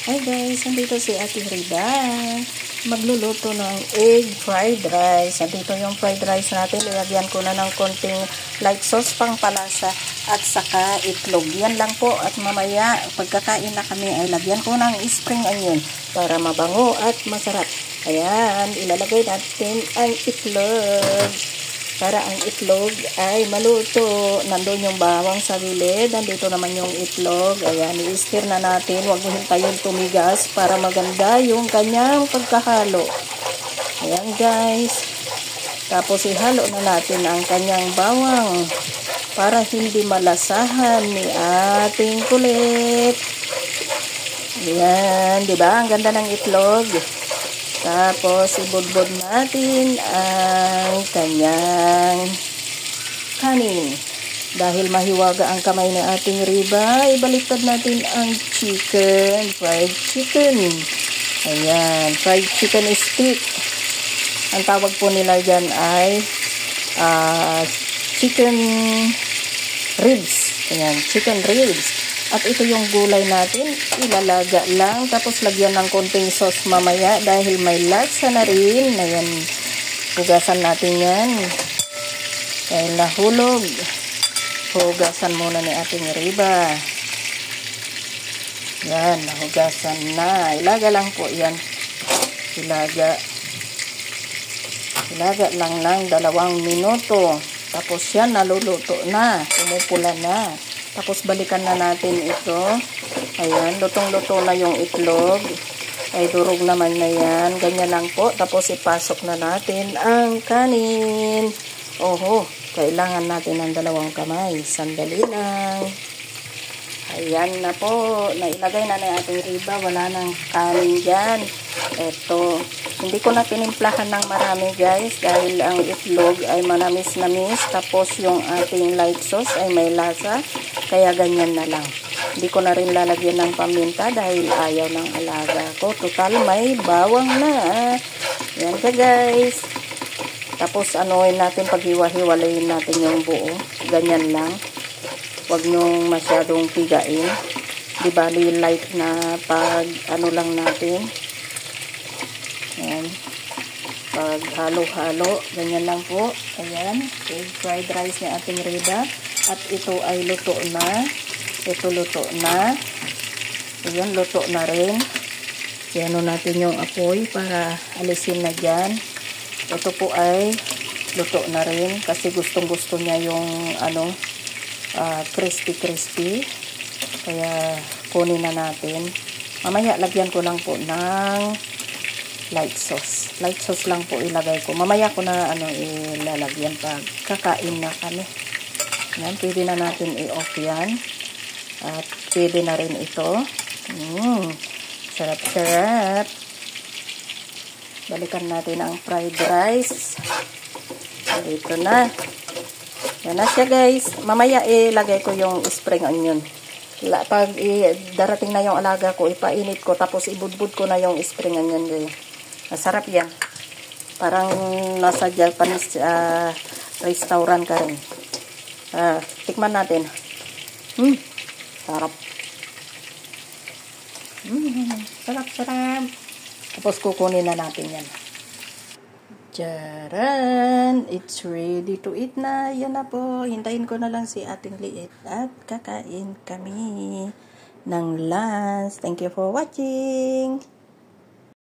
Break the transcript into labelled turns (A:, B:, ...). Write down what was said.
A: Hi guys, nandito si Ate Rida. Magluluto ng egg fried rice. Nandito yung fried rice natin. Ilagyan ko na ng konting light sauce pang palasa at saka itlog. Yan lang po. At mamaya, pagkakain na kami, ay lagyan ko ng spring onion para mabango at masarap. Ayan, ilalagay natin ang itlog. Para ang itlog ay maluto. Nandun yung bawang sa gilid. Nandito naman yung itlog. Ayan, i-stir na natin. Huwag mo hintayin tumigas para maganda yung kanyang pagkahalo. Ayan guys. Tapos ihalo na natin ang kanyang bawang para hindi malasahan ni ating kulit. Ayan, di ba? Ang ganda ng itlog. Tapos, ibudbud natin ang kanyang kanin. Dahil mahiwaga ang kamay ni ating Riba, ibaliktad natin ang chicken, fried chicken. Ayan, fried chicken stick. Ang tawag po nila dyan ay chicken ribs. Ayan, chicken ribs. At ito yung gulay natin, ilalaga lang, tapos lagyan ng konting sauce mamaya dahil may lasa na rin. Ayan, hugasan natin yan. Dahil nahulog, hugasan muna ni ating Riba. Yan, nahugasan na. Ilaga lang po yan. Ilaga lang ng 2 minuto. Tapos yan, naluluto na, pumupula na. Tapos balikan na natin ito. Ayan, lutong-luto na yung itlog. Ay durog naman na yan. Ganyan lang po. Tapos ipasok na natin ang kanin. Oho, kailangan natin ng 2 kamay. Sandali lang. Ayan na po. Nailagay na na ating Riba. Wala nang kanin dyan. Ito. Hindi ko na tinimplahan ng marami guys. Dahil ang itlog ay manamis-namis. Tapos yung ating light sauce ay may lasa. Kaya ganyan na lang. Hindi ko na rin lalagyan ng paminta dahil ayaw ng alaga ko. Total may bawang na. Yan ka guys. Tapos anuhin natin, paghiwa-hiwalayin natin yung buo. Ganyan lang. Huwag nyong masyadong pigain. Di bali light na pag ano lang natin. Yan. Pag halo-halo. Ganyan lang po. Ayan. Okay, fried rice ni ating Rida. At ito ay luto na. Ito luto na. Ayan, luto na rin. Iano natin yung apoy para alisin na dyan. Ito po ay luto na rin. Kasi gustong-gusto niya yung ano, crispy-crispy. Kaya kunin na natin. Mamaya lagyan ko lang po ng light sauce. Light sauce lang po ilagay ko. Mamaya ko na ano ilalagyan pag kakain na kami. Yan, pwede na natin i-off yan. At pwede na rin ito. Sarap-sarap. Balikan natin ang fried rice. Ito na. Yan na siya guys. Mamaya ilagay ko yung spring onion. Pag darating na yung alaga ko, ipainit ko. Tapos ibudbud ko na yung spring onion. Masarap yan. Parang nasa Japanese restaurant ka rin. Tikman natin. Sarap. Sarap. Tapos kukunin na natin yan. Charan! It's ready to eat na. Yan na po. Hintayin ko na lang si ating liit. At kakain kami ng lunch. Thank you for watching.